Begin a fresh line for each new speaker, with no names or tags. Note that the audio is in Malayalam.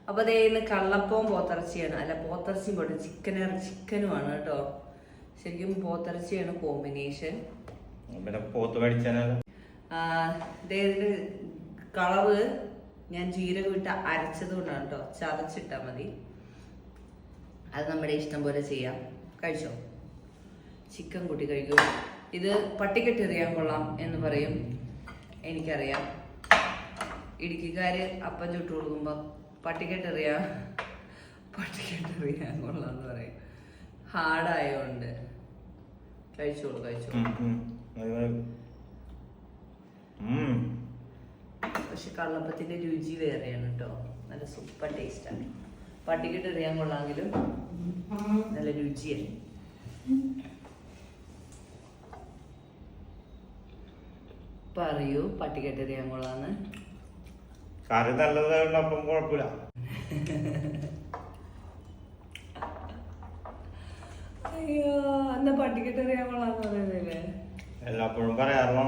അപ്പൊ അതേ ഇന്ന് കള്ളപ്പവും പോത്തിറച്ചിയാണ്. അല്ല, പോത്തിറച്ചിയും പോട്ടെ, ചിക്കനുമാണ് കേട്ടോ. ശരിക്കും പോത്തിറച്ചിയാണ് കോമ്പിനേഷൻ. ഇതിന്റെ കളറ് ഞാൻ ജീരകം ഇട്ട് അരച്ചത് കൊണ്ടാണ് കേട്ടോ. ചതച്ചിട്ടാ മതി. അത് നമ്മുടെ ഇഷ്ടം പോലെ ചെയ്യാം. കഴിച്ചോ, ചിക്കൻ കൂട്ടി കഴിക്കൂ. ഇത് പട്ടിക്കെട്ടെറിയാൻ കൊള്ളാം എന്ന് പറയും, എനിക്കറിയാം. ഇടുക്കിക്കാര് അപ്പം ചുട്ടു കൊടുക്കുമ്പോ പട്ടിക്കെട്ടെറിയാൻ കൊള്ളാം എന്ന് പറയും. ഹാർഡായോണ്ട് കഴിച്ചോളൂ. പക്ഷെ കള്ളപ്പത്തിന്റെ രുചി വേറെയാണ് കേട്ടോ. നല്ല സൂപ്പർ ടേസ്റ്റാണ്. പട്ടിക്കെട്ടെറിയാൻ കൊള്ളാമെങ്കിലും നല്ല രുചിയാണ്. പറയൂ, പട്ടിക്കെട്ടെറിയാൻ കൊള്ളാന്ന്.
കറി നല്ലതായോണ്ട് അപ്പം കുഴപ്പമില്ല.
അയ്യോ, എന്നാ പട്ടിക്കെട്ടെറിയാൻ കൊള്ളാന്ന് പറയുന്നില്ലേ?
എല്ലാപ്പോഴും പറയാറുള്ള